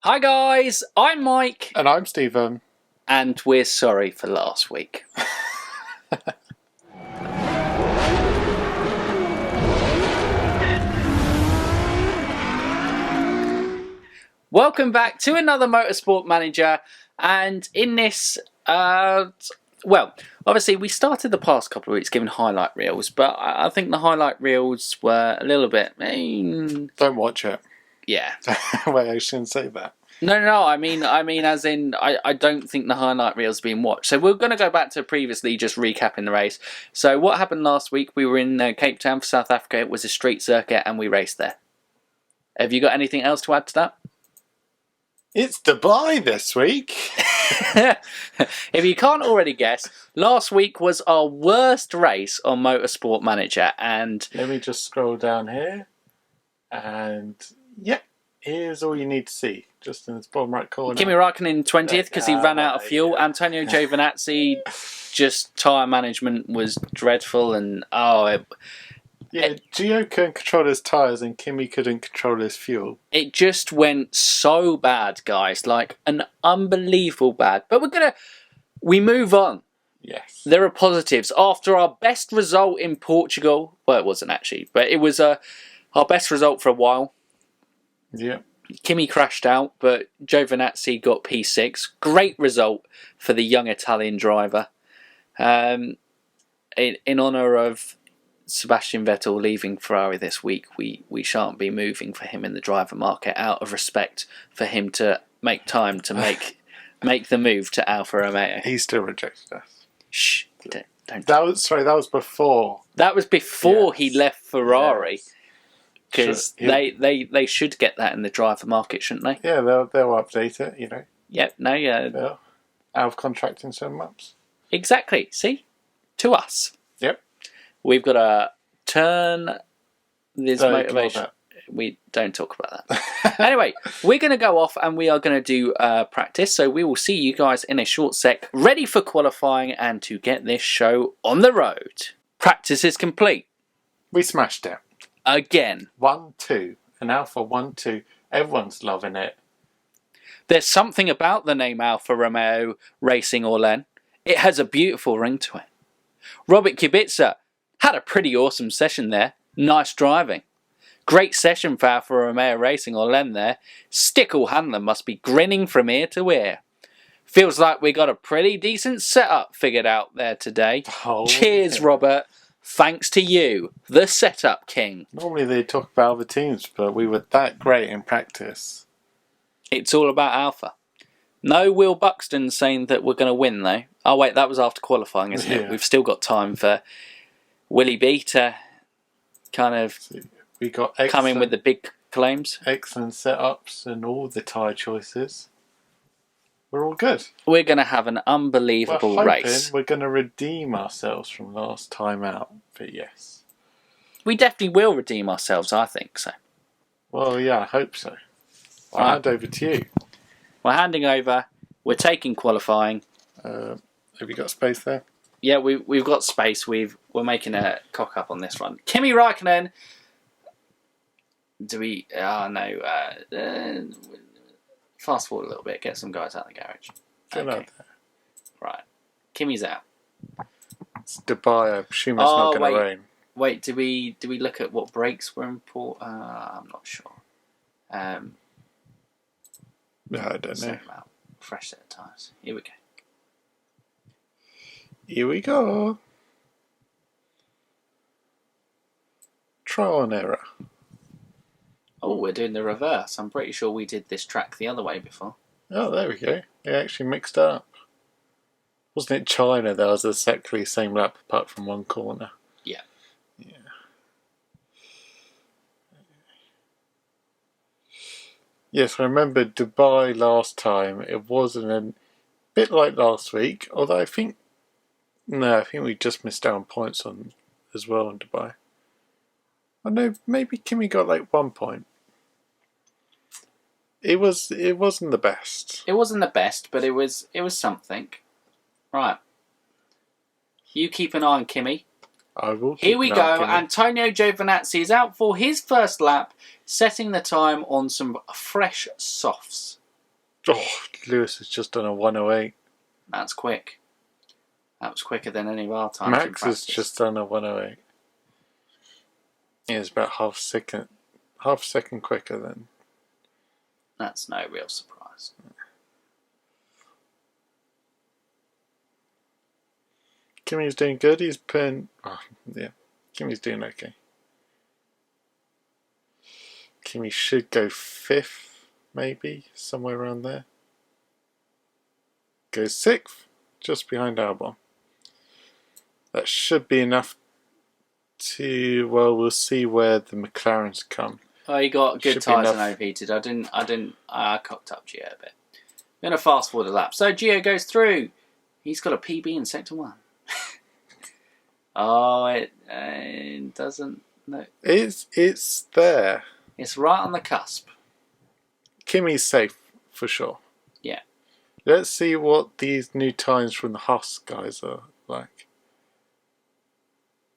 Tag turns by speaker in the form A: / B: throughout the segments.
A: Hi guys, I'm Mike.
B: And I'm Stephen.
A: And we're sorry for last week. Welcome back to another Motorsport Manager. And in this, obviously we started the past couple of weeks giving highlight reels, but I think the highlight reels were a little bit...
B: Don't watch it.
A: Yeah.
B: Wait, I shouldn't say that.
A: No, I mean as in, I don't think the highlight reel's been watched. So we're going to go back to previously, just recapping the race. So what happened last week, we were in Cape Town for South Africa. It was a street circuit and we raced there. Have you got anything else to add to that?
B: It's Dubai this week.
A: If you can't already guess, last week was our worst race on Motorsport Manager. And
B: let me just scroll down here. And yeah, here's all you need to see. Just in this bottom right corner.
A: Kimi Raikkonen 20th because he ran out of fuel. Yeah. Antonio Giovinazzi, just tyre management was dreadful. And
B: Gio couldn't control his tyres and Kimi couldn't control his fuel.
A: It just went so bad, guys. Like, an unbelievable bad. But we move on.
B: Yes.
A: There are positives. After our best result in Portugal, well, it wasn't actually, but it was our best result for a while.
B: Yeah.
A: Kimi crashed out, but Giovinazzi got P6. Great result for the young Italian driver. In honour of Sebastian Vettel leaving Ferrari this week, we shan't be moving for him in the driver market out of respect for him to make time to make the move to Alfa Romeo.
B: He still rejected us.
A: Shh! Don't.
B: That was before.
A: That was before he left Ferrari.
B: Yes.
A: Because they should get that in the driver market, shouldn't they?
B: Yeah, they'll update it, you know.
A: Yep, no, yeah.
B: Out of contract in 7 months.
A: Exactly, see? To us.
B: Yep.
A: We've got to turn this motivation. We don't talk about that. Anyway, we're going to go off and we are going to do practice. So we will see you guys in a short sec, ready for qualifying and to get this show on the road. Practice is complete.
B: We smashed it.
A: Again.
B: 1-2. An Alfa 1-2. Everyone's loving it.
A: There's something about the name Alfa Romeo Racing Orlen. It has a beautiful ring to it. Robert Kubica had a pretty awesome session there. Nice driving. Great session for Alfa Romeo Racing Orlen there. Stickle Handler must be grinning from ear to ear. Feels like we got a pretty decent setup figured out there today.
B: Oh,
A: cheers, yeah. Robert. Thanks to you, the setup king.
B: Normally they talk about other teams, but we were that great in practice.
A: It's all about Alfa. No Will Buxton saying that we're going to win, though. Oh, wait, that was after qualifying, isn't it? We've still got time for Willie B to kind of come in with the big claims.
B: Excellent setups and all the tyre choices. We're all good.
A: We're going to have an unbelievable race.
B: We're going to redeem ourselves from last time out, but yes.
A: We definitely will redeem ourselves, I think so.
B: Well, yeah, I hope so. I'll hand over to you.
A: We're handing over. We're taking qualifying.
B: Have you got space there?
A: Yeah, we've got space. We're making a cock up on this one. Kimi Raikkonen. Do we... Oh, no. Fast forward a little bit, get some guys out of the garage.
B: Okay.
A: Right. Kimi's out.
B: It's Dubai, I presume it's not going to rain.
A: Wait, do we look at what brakes were important? I'm not sure.
B: No, I don't know.
A: Fresh set of tyres. Here we go.
B: Here we go. Trial and error.
A: Oh, we're doing the reverse. I'm pretty sure we did this track the other way before.
B: Oh, there we go. They actually mixed up. Wasn't it China that was exactly the same lap apart from one corner?
A: Yeah.
B: Yeah. Yes, I remember Dubai last time. It wasn't a bit like last week, although I think we just missed out on points on as well in Dubai. I know maybe Kimi got like 1 point. It wasn't the best.
A: It wasn't the best, but it was something. Right. You keep an eye on Kimi.
B: I will.
A: Here we go. Antonio Giovinazzi is out for his first lap, setting the time on some fresh softs.
B: Oh, Lewis has just done a 108.
A: That's quick. That was quicker than any of our times.
B: Max has just done a 108. Yeah, it's about half a second quicker than.
A: That's no real surprise.
B: Kimi's doing good. He's putting. Oh, yeah, Kimi's doing okay. Kimi should go 5th, maybe somewhere around there. Goes 6th, just behind Albon. That should be enough to. Well, we'll see where the McLarens come.
A: Oh, he got good tyres and overheated. I cocked up Gio a bit. I'm going to fast forward a lap. So Gio goes through. He's got a PB in Sector 1. Oh, it doesn't. No.
B: It's there.
A: It's right on the cusp.
B: Kimi's safe for sure.
A: Yeah.
B: Let's see what these new times from the Haas guys are like.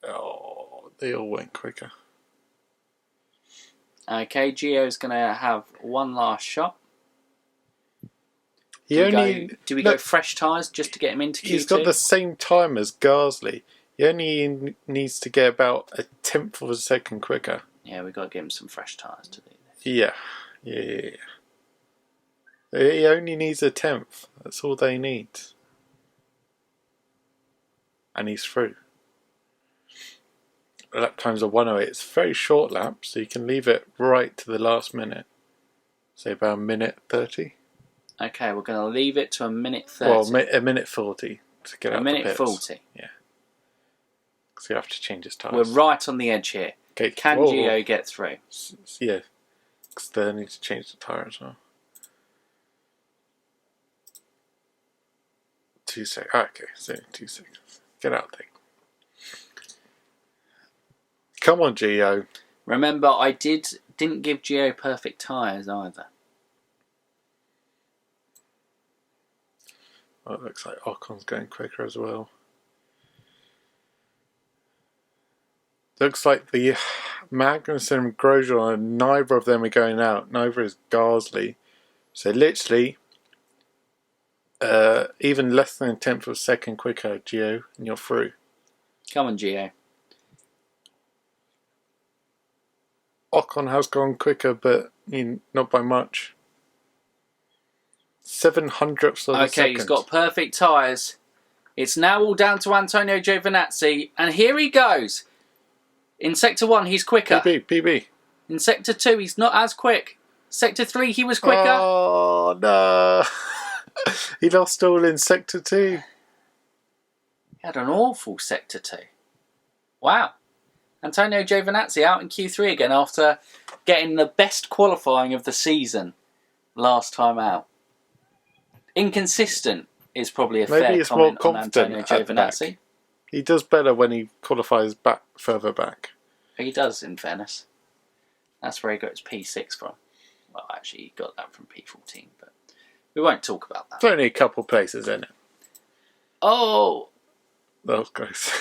B: Oh, they all went quicker.
A: Okay, Gio's going to have one last shot.
B: Do
A: we go fresh tyres just to get him into Q2?
B: He's got the same time as Gasly. He only needs to get about a 1/10 of a second quicker.
A: Yeah, we've got to give him some fresh tyres to do this.
B: Yeah. He only needs a 1/10. That's all they need. And he's through. Lap times are 108. It's a very short lap, so you can leave it right to the last minute. Say about 1:30.
A: Okay, we're going to leave it to 1:30.
B: Well, a 1:40 to get out the pits.
A: 1:40.
B: Yeah. Because you have to change his tyres.
A: We're right on the edge here.
B: Okay.
A: Can Gio get through?
B: Yeah. Because they need to change the tyre as well. 2 seconds. Okay, so 2 seconds. Get out there. Come on, Gio.
A: Remember, I didn't give Gio perfect tyres either.
B: Well, it looks like Ocon's going quicker as well. Looks like the Magnussen and Grosjean, neither of them are going out. Neither is Gasly. So literally, even less than a 1/10 of a second quicker, Gio, and you're through.
A: Come on, Gio.
B: Ocon has gone quicker, but not by much. 700ths of a second.
A: Okay, he's got perfect tyres. It's now all down to Antonio Giovinazzi, and here he goes. In Sector 1, he's quicker.
B: PB.
A: In Sector 2, he's not as quick. Sector 3, he was quicker.
B: Oh, no. He lost all in Sector 2.
A: He had an awful Sector 2. Wow. Antonio Giovinazzi out in Q3 again after getting the best qualifying of the season last time out. Inconsistent is probably a fair comment on Antonio Giovinazzi.
B: He does better when he qualifies further back.
A: He does, in fairness. That's where he got his P6 from. Well, actually, he got that from P14, but we won't talk about that.
B: There's only a couple places in it.
A: Oh!
B: That was close.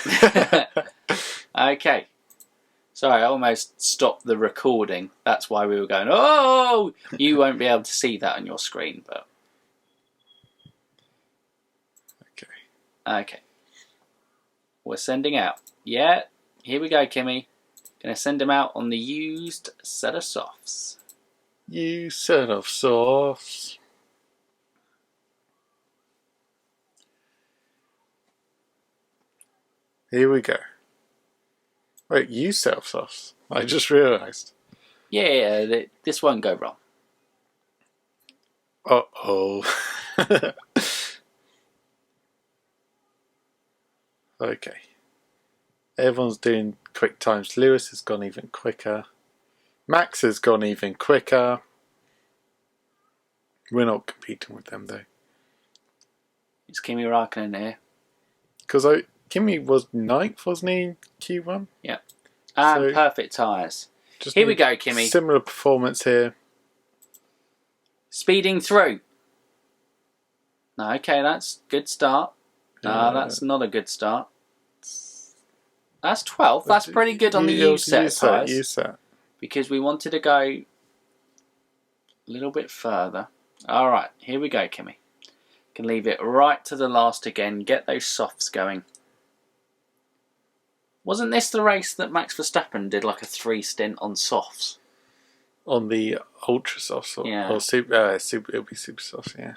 A: Okay. Sorry, I almost stopped the recording. That's why we were going, oh! You won't be able to see that on your screen, but... Okay. We're sending out. Yeah, here we go, Kimi. Gonna send him out on the used set of softs.
B: Used set of softs. Here we go. Wait, used set of softs? I just realised.
A: Yeah, this won't go wrong.
B: Uh-oh. Okay. Everyone's doing quick times. Lewis has gone even quicker. Max has gone even quicker. We're not competing with them though.
A: It's Kimi Räikkönen here.
B: Because Kimi was 9th, wasn't he, in Q1?
A: Yeah. And so perfect tyres. Here we go, Kimi.
B: Similar performance here.
A: Speeding through. No, okay, that's good start. No, that's not a good start. That's 12th. That's pretty good on the used set of tyres.
B: Used set.
A: Because we wanted to go a little bit further. All right, here we go, Kimi. Can leave it right to the last again. Get those softs going. Wasn't this the race that Max Verstappen did like a 3 stint on softs?
B: On the ultra softs, or super, it'll be super softs, yeah.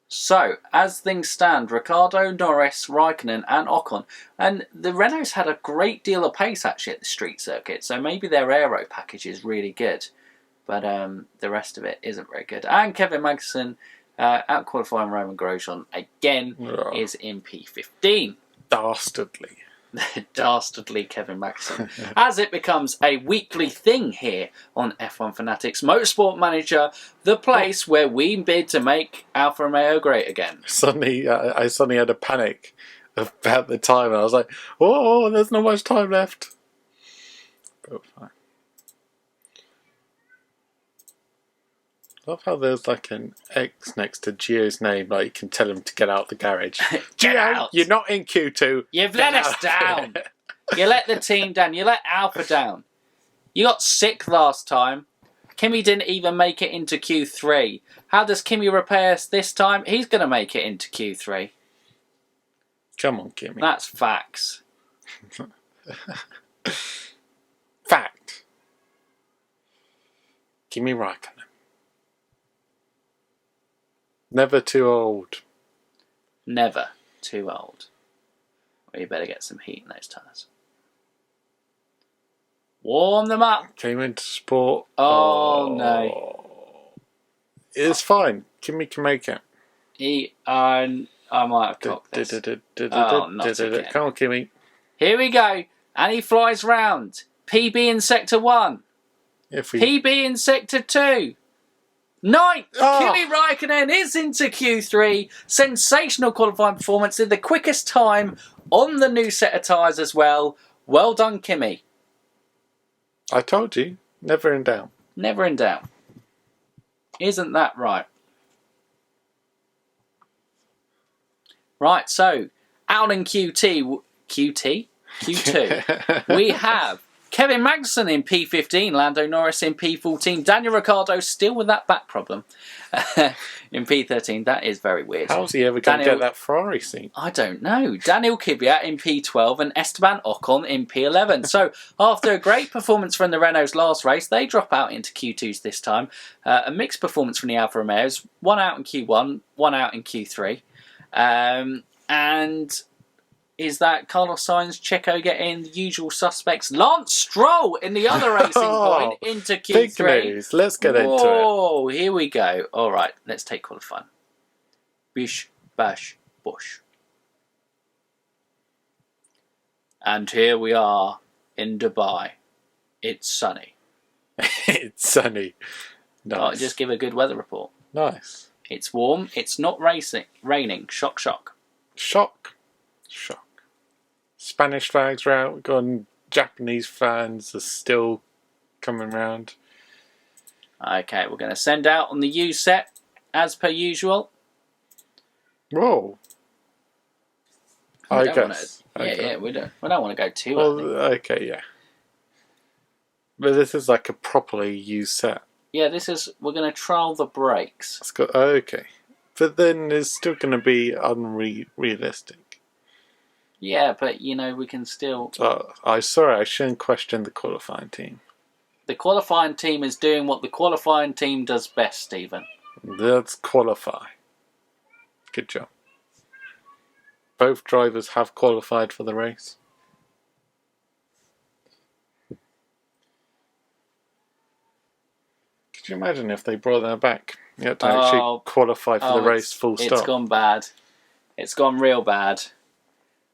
A: So, as things stand, Ricciardo, Norris, Raikkonen and Ocon. And the Renaults had a great deal of pace actually at the street circuit, so maybe their aero package is really good. But the rest of it isn't very good. And Kevin Magnussen, out qualifying Roman Grosjean, again, is in P15.
B: Dastardly.
A: Dastardly Kevin Magnussen. As it becomes a weekly thing here on F1 Fanatics Motorsport Manager, the place where we bid to make Alfa Romeo great again.
B: I suddenly had a panic about the time, and I was like, "Oh, there's not much time left." But fine. I love how there's like an X next to Gio's name, like you can tell him to get out the garage.
A: Get
B: Gio,
A: out!
B: you're not in Q2.
A: You've let us down. You let the team down. You let Alfa down. You got sick last time. Kimi didn't even make it into Q3. How does Kimi repair us this time? He's going to make it into Q3.
B: Come on, Kimi.
A: That's facts.
B: Fact. Kimi Raikkonen. Never too old.
A: Never too old. Well, you better get some heat in those tyres. Warm them up.
B: Came into sport.
A: Oh, no.
B: It's fine. Kimi can make it.
A: I might have cocked this. Not again.
B: Come on, Kimi.
A: Here we go. And he flies round. PB in Sector 1. PB in Sector 2. 9th! Kimi Raikkonen is into Q3. Sensational qualifying performance. Did the quickest time on the new set of tyres as well. Well done, Kimi.
B: I told you. Never in doubt.
A: Never in doubt. Isn't that right? Right, so out in Q2, we have Kevin Magnussen in P15, Lando Norris in P14, Daniel Ricciardo still with that back problem in P13. That is very weird.
B: How's he ever going to get that Ferrari seat?
A: I don't know. Daniel Kvyat in P12 and Esteban Ocon in P11. So after a great performance from the Renault's last race, they drop out into Q2s this time. A mixed performance from the Alfa Romeos. One out in Q1, one out in Q3. And is that Carlos Sainz, Checo getting the usual suspects? Lance Stroll in the other racing point into Q3.
B: Big news. Let's get into it.
A: Oh, here we go. All right, let's take qualifying. Bish, bash, bush. And here we are in Dubai. It's sunny.
B: It's sunny. Nice.
A: I'll just give a good weather report.
B: Nice.
A: It's warm. It's not raining. Shock, shock.
B: Shock. Shock. Spanish flags are out. We've got Japanese fans are still coming round.
A: Okay, we're going to send out on the U set as per usual.
B: Whoa. I guess.
A: Yeah, we don't want to go too
B: early. Okay, yeah. But this is like a properly used set.
A: Yeah, we're going to trial the brakes.
B: Okay. But then it's still going to be unrealistic.
A: Yeah, but, we can still...
B: I shouldn't question the qualifying team.
A: The qualifying team is doing what the qualifying team does best, Stephen.
B: Let's qualify. Good job. Both drivers have qualified for the race. Could you imagine if they brought that back? You had to actually qualify for the race full stop.
A: It's gone bad. It's gone real bad.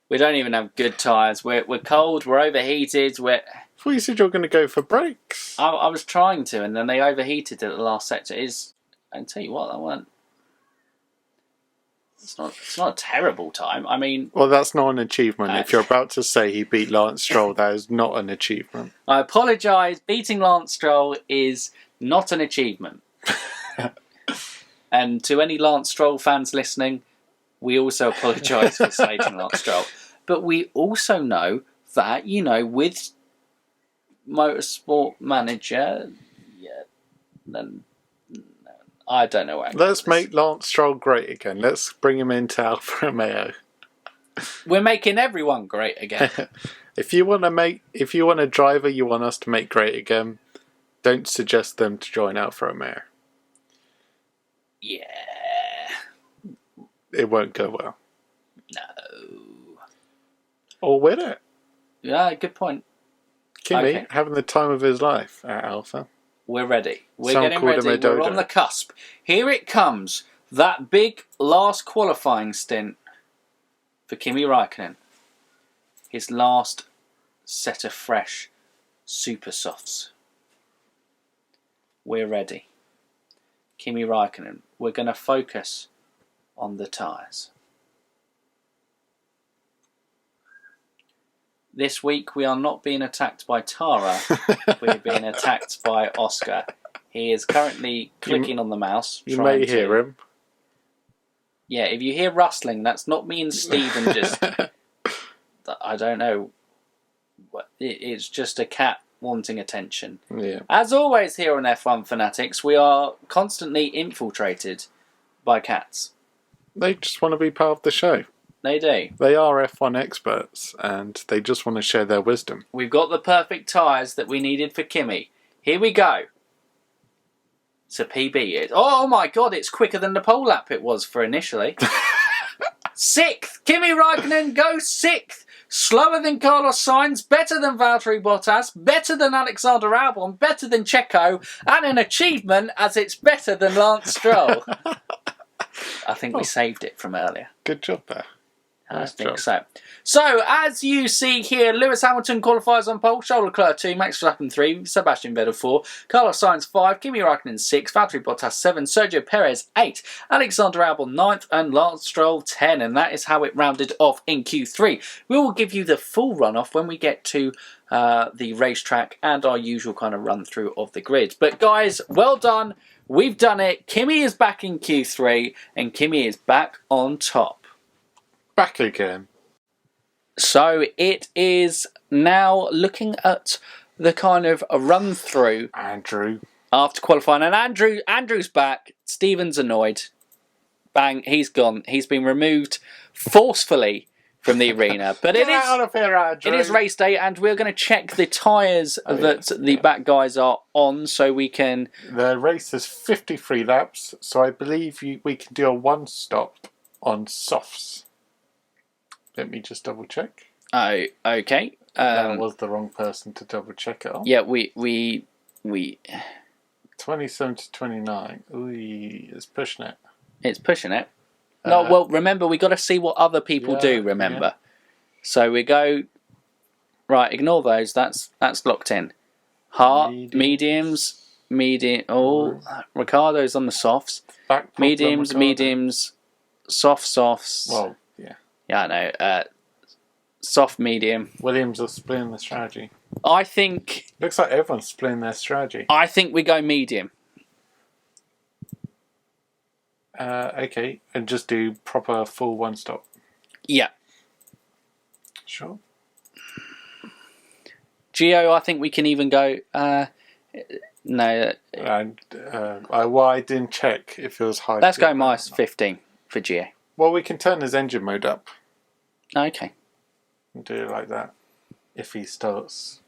A: We don't even have good tyres. We're cold. We're overheated.
B: I thought you said you were going to go for brakes.
A: I was trying to, and then they overheated at the last sector. I can tell you what, that weren't. It's not a terrible time. I mean...
B: Well, that's not an achievement. If you're about to say he beat Lance Stroll, that is not an achievement.
A: I apologise. Beating Lance Stroll is not an achievement. And to any Lance Stroll fans listening, we also apologise for slating Lance Stroll. But we also know that, with Motorsport Manager, then I don't know.
B: Let's make Lance Stroll great again. Let's bring him into Alfa Romeo.
A: We're making everyone great again.
B: If you want a driver you want us to make great again, don't suggest them to join Alfa Romeo.
A: Yeah.
B: It won't go well.
A: No.
B: Or will it?
A: Yeah, good point.
B: Kimi having the time of his life at Alfa.
A: We're ready. We're
B: Some
A: getting
B: called him
A: ready.
B: a dodo.
A: We're on the cusp. Here it comes. That big last qualifying stint for Kimi Räikkönen. His last set of fresh super softs. We're ready. Kimi Räikkönen. We're going to focus on the tyres. This week we are not being attacked by Tara. We're being attacked by Oscar. He is currently clicking on the mouse.
B: You may hear him.
A: Yeah, if you hear rustling, that's not me and Stephen just... I don't know. It's just a cat wanting attention.
B: Yeah.
A: As always here on F1 Fanatics, we are constantly infiltrated by cats.
B: They just want to be part of the show.
A: They do.
B: They are F1 experts and they just want to share their wisdom.
A: We've got the perfect tyres that we needed for Kimi. Here we go. It's a PB. Oh my god, it's quicker than the pole lap it was for initially. 6th! Kimi Räikkönen goes 6th! Slower than Carlos Sainz, better than Valtteri Bottas, better than Alexander Albon, better than Checo, and an achievement as it's better than Lance Stroll. I think we saved it from earlier.
B: Good job there.
A: I think so. So, as you see here, Lewis Hamilton qualifies on pole, Charles Leclerc 2, Max Verstappen 3, Sebastian Vettel 4, Carlos Sainz 5, Kimi Räikkönen 6, Valtteri Bottas 7, Sergio Perez 8, Alexander Albon 9th, and Lance Stroll 10. And that is how it rounded off in Q3. We will give you the full run-off when we get to the racetrack and our usual kind of run-through of the grid. But guys, well done. We've done it. Kimi is back in Q3, and Kimi is back on top.
B: Back again.
A: So it is now looking at the kind of a run through
B: Andrew
A: after qualifying, and Andrew's back. Stephen's annoyed. Bang, he's gone. He's been removed forcefully from the arena. But
B: Get out of here, Andrew.
A: It is race day, and we're going to check the tyres that the back guys are on, so we can.
B: The race is 53 laps, so I believe we can do a one stop on softs. Let me just double check.
A: Oh, okay.
B: That was the wrong person to double check it on.
A: Yeah, we
B: 27 to 29. Ooh, it's pushing it.
A: It's pushing it. No, well, remember, we got to see what other people do, remember. Yeah. So we go... Right, ignore those. That's locked in. Mediums. Oh, Ricardo's on the softs. Mediums, softs.
B: Well, yeah.
A: Yeah, I know. Soft, medium.
B: Williams are splitting the strategy.
A: I think...
B: Looks like everyone's splitting their strategy.
A: I think we go medium.
B: Okay, and just do proper full one stop.
A: Yeah.
B: Sure.
A: Gio, I think we can even go... no.
B: And I didn't check if it was high.
A: Let's go minus 15 for Gio.
B: Well, we can turn his engine mode up.
A: Okay.
B: And do it like that. If he starts,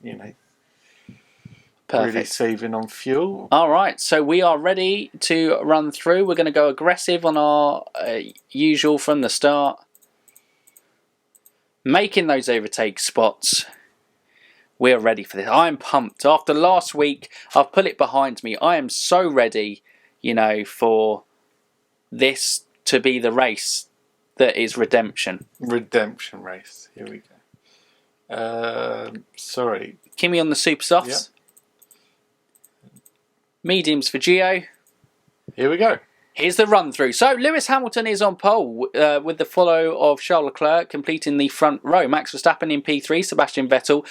A: Perfect.
B: Really saving on fuel.
A: All right, so we are ready to run through. We're going to go aggressive on our usual from the start. Making those overtake spots. We're ready for this. I'm pumped. After last week, I've put it behind me. I am so ready, for this to be the race that is redemption.
B: Redemption race. Here we go. Sorry.
A: Kimi on the super softs.
B: Yep.
A: Mediums for Gio.
B: Here we go.
A: Here's the run through. So Lewis Hamilton is on pole with the follow of Charles Leclerc completing the front row. Max Verstappen in P3, Sebastian Vettel,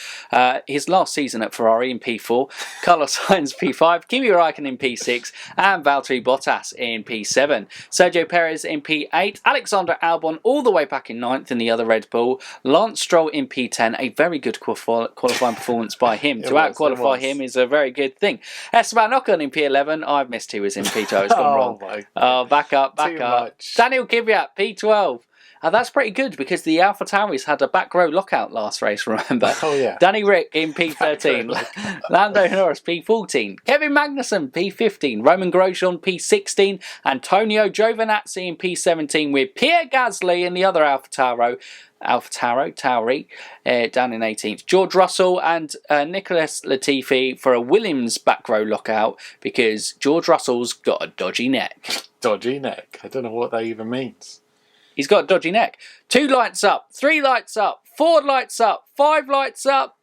A: his last season at Ferrari in P4, Carlos Sainz P5, Kimi Raikkonen in P6, and Valtteri Bottas in P7. Sergio Perez in P8, Alexander Albon all the way back in 9th in the other Red Bull, Lance Stroll in P10, a very good qualifying performance by him. To out-qualify him is a very good thing. Esteban Ocon in P11, I've missed who was in P12, it's gone wrong. Oh, back up.
B: Much.
A: Daniel Kvyat, P12. That's pretty good because the Alfa Tauris had a back row lockout last race, remember?
B: Oh, yeah.
A: Danny Rick in P13. Lando Norris, P14. Kevin Magnussen, P15. Roman Grosjean, P16. Antonio Giovinazzi in P17 with Pierre Gasly in the other Tauri, down in 18th. George Russell and Nicholas Latifi for a Williams back row lockout because George Russell's got a dodgy neck.
B: Dodgy neck? I don't know what that even means.
A: He's got a dodgy neck. 2 lights up, 3 lights up, 4 lights up, 5 lights up.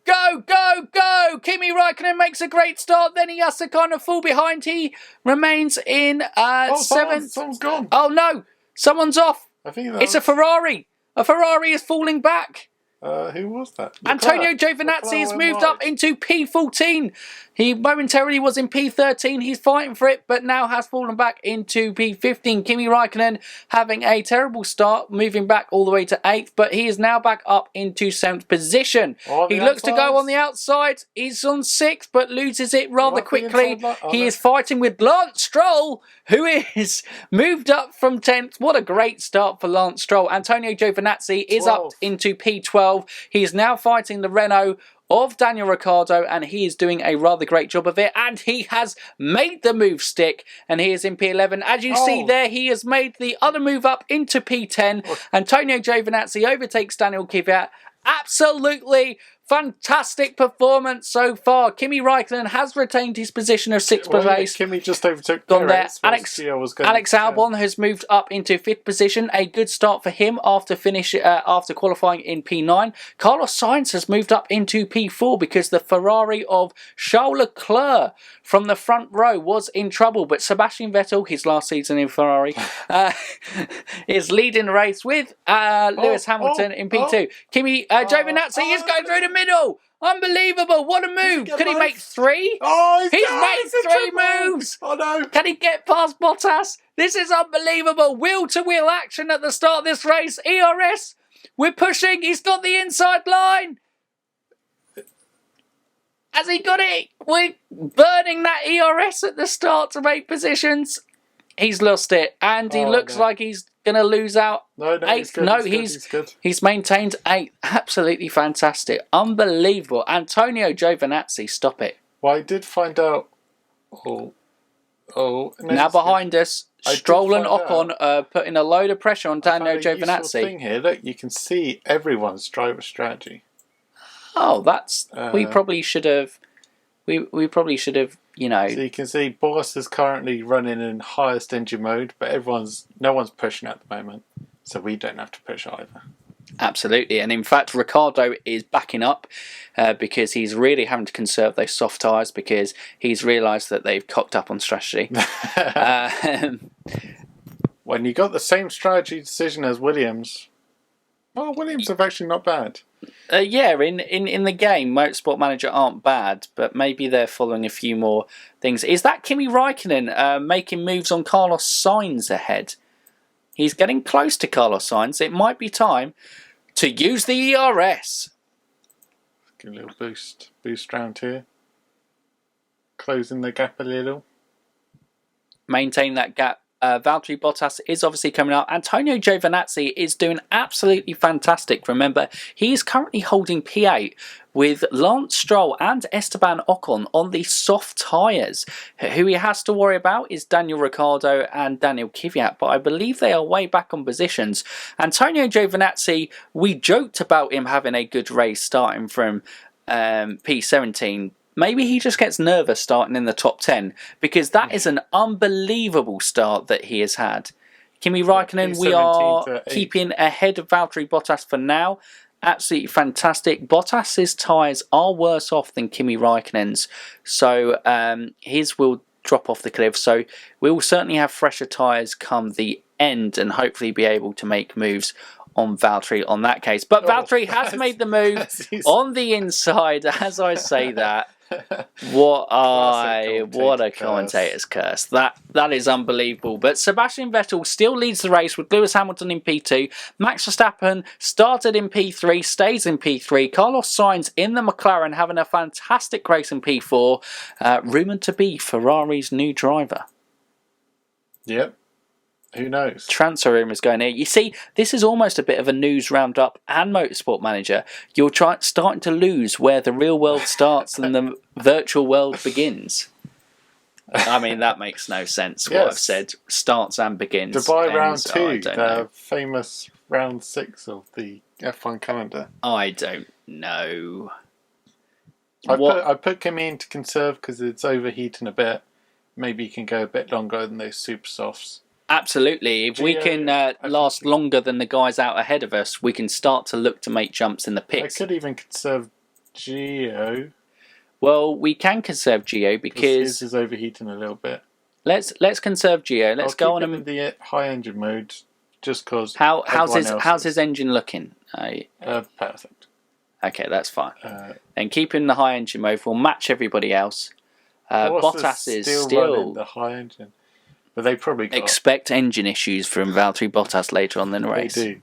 A: Go, go, go! Kimi Raikkonen makes a great start, then he has to kind of fall behind. He remains in 7th.
B: Someone's gone.
A: Oh no, someone's off.
B: I think
A: it's a Ferrari. A Ferrari is falling back.
B: Who was that?
A: Antonio Giovinazzi has moved up into P14. He momentarily was in P13. He's fighting for it, but now has fallen back into P15. Kimi Raikkonen having a terrible start, moving back all the way to 8th, but he is now back up into 7th position. He looks to go on the outside. He's on 6th, but loses it rather quickly. He is fighting with Lance Stroll, who is moved up from 10th. What a great start for Lance Stroll. Antonio Giovinazzi is up into P12. He is now fighting the Renault of Daniel Ricciardo, and he is doing a rather great job of it, and he has made the move stick, and he is in P11. As you see there, he has made the other move up into P10. Antonio Giovinazzi overtakes Daniel Kvyat. Absolutely fantastic performance so far. Kimi Raikkonen has retained his position of 6th place.
B: Kimi just overtook
A: Perez. Alex Albon has moved up into 5th position. A good start for him after qualifying in P9. Carlos Sainz has moved up into P4 because the Ferrari of Charles Leclerc from the front row was in trouble. But Sebastian Vettel, his last season in Ferrari, is leading the race with Lewis Hamilton in P2. Kimi Giovinazzi is going through the middle. Unbelievable. What a move. Can he make 3? He's made 3 moves.
B: Oh no.
A: Can he get past Bottas? This is unbelievable. Wheel-to-wheel action at the start of this race. ERS, we're pushing. He's got the inside line. Has he got it? We're burning that ERS at the start to make positions. He's lost it, and he looks like he's going to lose out.
B: No,
A: 8th. He's maintained 8th. Absolutely fantastic. Unbelievable. Antonio Giovinazzi, stop it.
B: Well, I did find out.
A: Now behind us, Stroll and Ocon are putting a load of pressure on Antonio Giovinazzi.
B: Thing here, look, you can see everyone's driver strategy.
A: Oh, that's we probably should have. We probably should have. You know.
B: So you can see Bottas is currently running in highest engine mode, but no one's pushing at the moment, so we don't have to push either.
A: Absolutely, and in fact, Ricciardo is backing up because he's really having to conserve those soft tyres because he's realised that they've cocked up on strategy.
B: When you got the same strategy decision as Williams, well, Williams are actually not bad.
A: Yeah, in the game, Motorsport Manager aren't bad, but maybe they're following a few more things. Is that Kimi Raikkonen making moves on Carlos Sainz ahead? He's getting close to Carlos Sainz. It might be time to use the ERS.
B: Give a little boost round here. Closing the gap a little.
A: Maintain that gap. Valtteri Bottas is obviously coming up. Antonio Giovinazzi is doing absolutely fantastic. Remember, he is currently holding P8 with Lance Stroll and Esteban Ocon on the soft tyres. Who he has to worry about is Daniel Ricciardo and Daniel Kvyat, but I believe they are way back on positions. Antonio Giovinazzi, we joked about him having a good race starting from P17. Maybe he just gets nervous starting in the top 10 because that is an unbelievable start that he has had. Kimi Raikkonen, we are keeping ahead of Valtteri Bottas for now. Absolutely fantastic. Bottas's tyres are worse off than Kimi Raikkonen's, so his will drop off the cliff. So we will certainly have fresher tyres come the end and hopefully be able to make moves on Valtteri on that case. But Valtteri has made the move on the inside as I say that. What a commentator's curse. That is unbelievable. But Sebastian Vettel still leads the race with Lewis Hamilton in P2. Max Verstappen started in P3, stays in P3. Carlos Sainz in the McLaren having a fantastic race in P4. Rumoured to be Ferrari's new driver.
B: Yep. Who knows?
A: Transfer rumours going here. You see, this is almost a bit of a news roundup and Motorsport Manager. You're starting to lose where the real world starts and the virtual world begins. I mean, that makes no sense, what I've said. Starts and begins.
B: Dubai round 2, the famous round 6 of the F1 calendar.
A: I don't know.
B: I put Kimi in to conserve because it's overheating a bit. Maybe he can go a bit longer than those super softs.
A: Absolutely. If we can last longer than the guys out ahead of us, we can start to look to make jumps in the pits.
B: I could even conserve Gio.
A: Well, we can conserve Gio because
B: his is overheating a little bit.
A: Let's conserve Gio. Let's go on
B: him in the high engine mode, just because.
A: How's his engine looking?
B: Perfect.
A: Okay, that's fine. And keep in the high engine mode. We'll match everybody else. Bottas is still
B: the high engine. But they probably
A: expect engine issues from Valtteri Bottas later on in the race.
B: They do.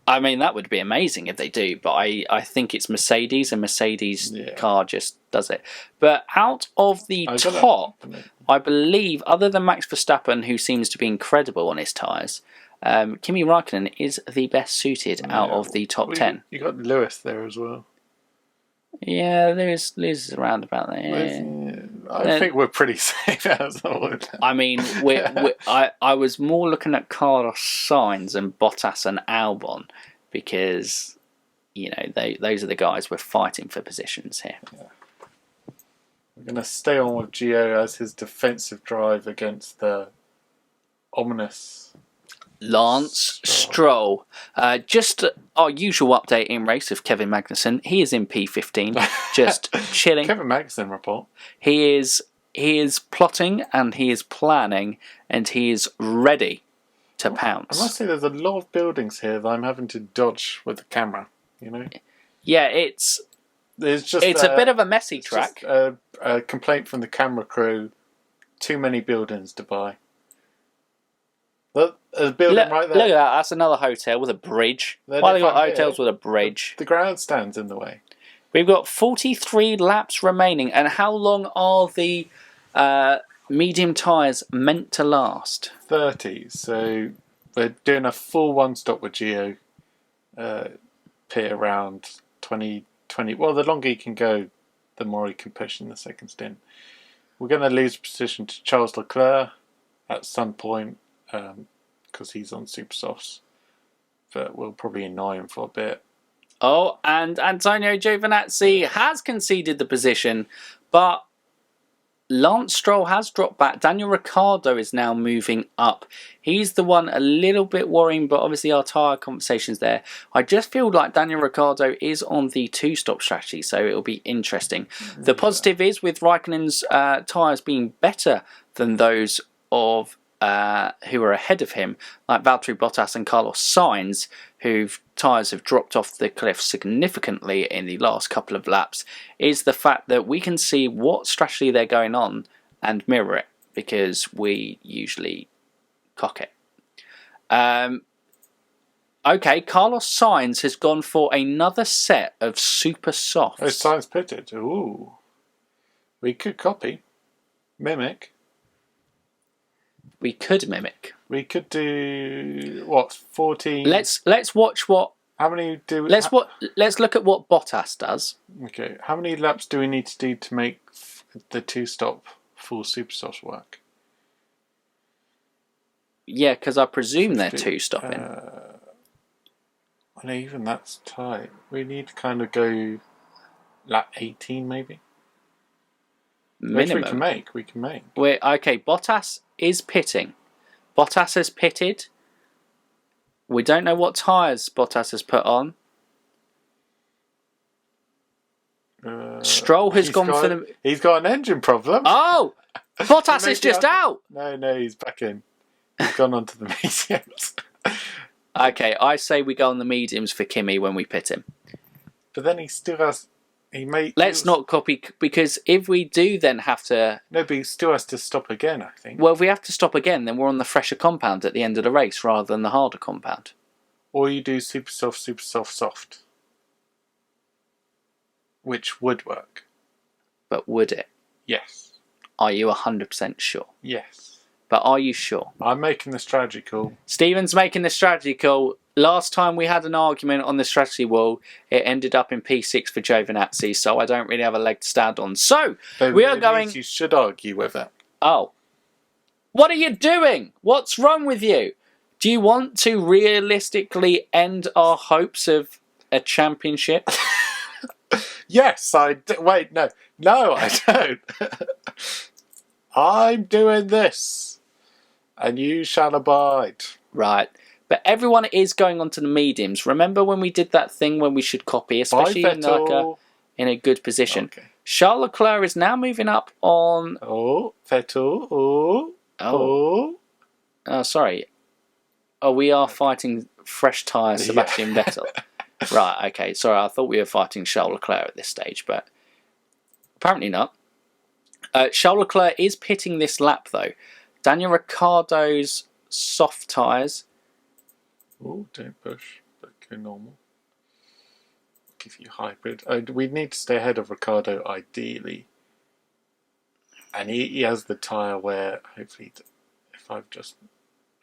A: I mean, that would be amazing if they do, but I think it's Mercedes, and Mercedes car just does it. But out of the top, I believe, other than Max Verstappen, who seems to be incredible on his tyres, Kimi Räikkönen is the best suited out of the top 10.
B: You got Lewis there as well.
A: Yeah, Lewis is around about there.
B: I think we're pretty safe as well.
A: I mean, I was more looking at Carlos Sainz and Bottas and Albon because, those are the guys we're fighting for positions here. Yeah.
B: We're going to stay on with Gio as his defensive drive against the ominous
A: Lance Stroll. Just our usual update in race of Kevin Magnussen. He is in P15, just chilling.
B: Kevin Magnussen report.
A: He is plotting and he is planning and he is ready to pounce.
B: I must say, there's a lot of buildings here that I'm having to dodge with the camera.
A: Yeah, it's a bit of a messy track.
B: Just a complaint from the camera crew. Too many buildings, Dubai. There's a building right there.
A: Look at that. That's another hotel with a bridge. Why have they got hotels with a bridge?
B: The grandstand's in the way.
A: We've got 43 laps remaining. And how long are the medium tyres meant to last?
B: 30. So we're doing a full one stop with Gio. Pit around 20. Well, the longer he can go, the more he can push in the second stint. We're going to lose position to Charles Leclerc at some point. Because he's on super softs, but we'll probably annoy him for a bit.
A: Oh, and Antonio Giovinazzi has conceded the position, but Lance Stroll has dropped back. Daniel Ricciardo is now moving up. He's the one a little bit worrying, but obviously our tyre conversation's there. I just feel like Daniel Ricciardo is on the two-stop strategy, so it'll be interesting. The positive is with Raikkonen's tyres being better than those of who are ahead of him, like Valtteri Bottas and Carlos Sainz, whose tyres have dropped off the cliff significantly in the last couple of laps, is the fact that we can see what strategy they're going on and mirror it, because we usually cock it. Okay, Carlos Sainz has gone for another set of super softs.
B: Oh, Sainz pitted. Ooh. We could copy. Mimic.
A: We could mimic.
B: We could do 14.
A: Let's watch what.
B: How many do?
A: Let's look at what Bottas does.
B: Okay, how many laps do we need to do to make the two-stop full super soft work?
A: Yeah, because I presume they're two-stopping.
B: I know even that's tight. We need to kind of go lap 18 maybe.
A: Minimum.
B: Which we can make.
A: Okay, Bottas is pitting. Bottas has pitted. We don't know what tyres Bottas has put on. Stroll has gone for the...
B: He's got an engine problem.
A: Oh! Bottas is just out.
B: No, he's back in. He's gone on to the mediums.
A: Okay, I say we go on the mediums for Kimi when we pit him.
B: But then he still has...
A: Let's not copy, because if we do then have to...
B: No, but he still has to stop again, I think.
A: Well, if we have to stop again, then we're on the fresher compound at the end of the race rather than the harder compound.
B: Or you do super soft, soft. Which would work.
A: But would it?
B: Yes.
A: Are you 100% sure?
B: Yes.
A: But are you sure?
B: I'm making the strategy call.
A: Stephen's making the strategy call. Last time we had an argument on the strategy wall, it ended up in P6 for Giovinazzi, so I don't really have a leg to stand on. So, we are going...
B: You should argue with it.
A: Oh. What are you doing? What's wrong with you? Do you want to realistically end our hopes of a championship?
B: Yes, I do. Wait, no. No, I don't. I'm doing this. And you shall abide.
A: Right. But everyone is going on to the mediums. Remember when we did that thing when we should copy, especially in a good position.
B: Okay.
A: Charles Leclerc is now moving up on...
B: Oh, Vettel.
A: Sorry. Oh, we are fighting fresh tyre Sebastian Vettel. Right, okay. Sorry, I thought we were fighting Charles Leclerc at this stage, but apparently not. Charles Leclerc is pitting this lap, though. Daniel Ricciardo's soft tyres...
B: Oh, don't push, but go normal. Give you hybrid. We need to stay ahead of Ricciardo, ideally. And he has the tyre where, hopefully, if I've just...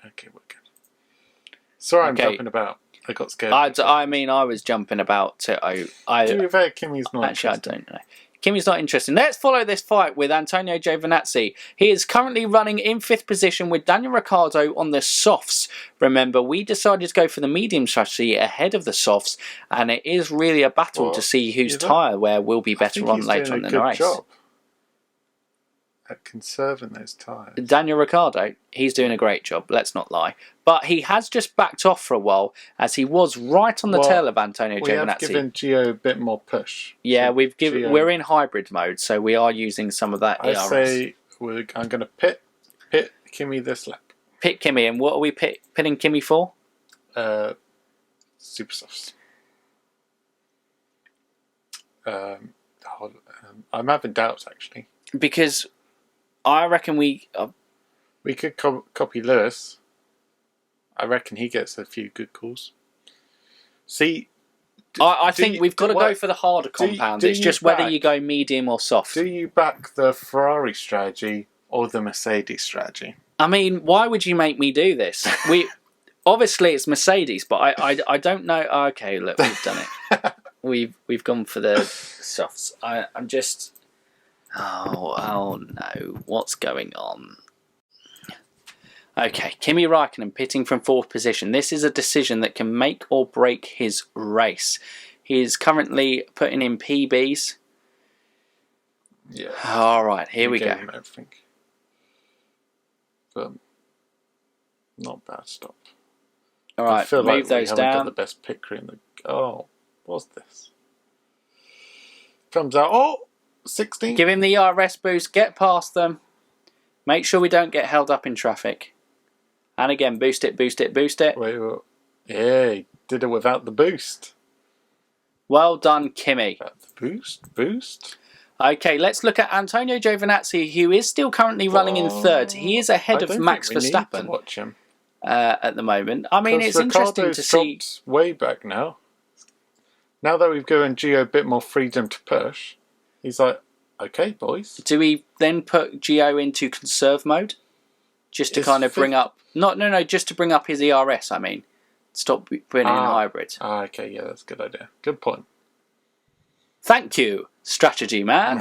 B: Okay, we're good. Sorry, I'm jumping about. I got scared.
A: I mean, I was jumping about too.
B: To be fair, Kimi's not
A: actually, I don't know. Kimi's not interested. Let's follow this fight with Antonio Giovinazzi. He is currently running in 5th position with Daniel Ricciardo on the softs. Remember, we decided to go for the medium strategy ahead of the softs, and it is really a battle to see whose tyre wear will be better on later on in the race.
B: Job at conserving those tyres.
A: Daniel Ricciardo, he's doing a great job, let's not lie. But he has just backed off for a while, as he was right on the tail of Antonio Giovinazzi. We have
B: given Gio a bit more push.
A: Yeah, so we're in hybrid mode, so we are using some of that ERS.
B: I say I'm going to pit Kimi this lap.
A: Pit Kimi, and what are we pitting Kimi for?
B: Super softs. I'm having doubts, actually.
A: Because I reckon we
B: could copy Lewis. I reckon he gets a few good calls. See,
A: I think we've got to go for the harder compound. It's just whether you go medium or soft.
B: Do you back the Ferrari strategy or the Mercedes strategy?
A: I mean, why would you make me do this? Obviously it's Mercedes, but I don't know. Okay, look, we've done it. We've gone for the softs. I'm just... Oh no, what's going on? Okay, Kimi Räikkönen pitting from 4th position. This is a decision that can make or break his race. He is currently putting in PBs.
B: Yeah.
A: Alright, here we go.
B: Everything. But not bad stop.
A: Alright, move
B: like
A: those down.
B: Got the best pick crew in the... Oh, what's this? Comes out... Oh! 16.
A: Give him the ERS boost, get past them. Make sure we don't get held up in traffic. And again, boost it.
B: Wait. Yeah, he did it without the boost.
A: Well done, Kimi.
B: Without the boost.
A: Okay, let's look at Antonio Giovinazzi, who is still currently running in 3rd. He is ahead of Max Verstappen.
B: Need to watch him.
A: At the moment. I mean, it's interesting to see.
B: Way back now. Now that we've given Gio a bit more freedom to push, he's like, okay, boys.
A: Do we then put Gio into conserve mode? Just to kind of bring up... No, just to bring up his ERS, I mean. Stop putting in hybrid.
B: Okay, yeah, that's a good idea. Good point.
A: Thank you, strategy man.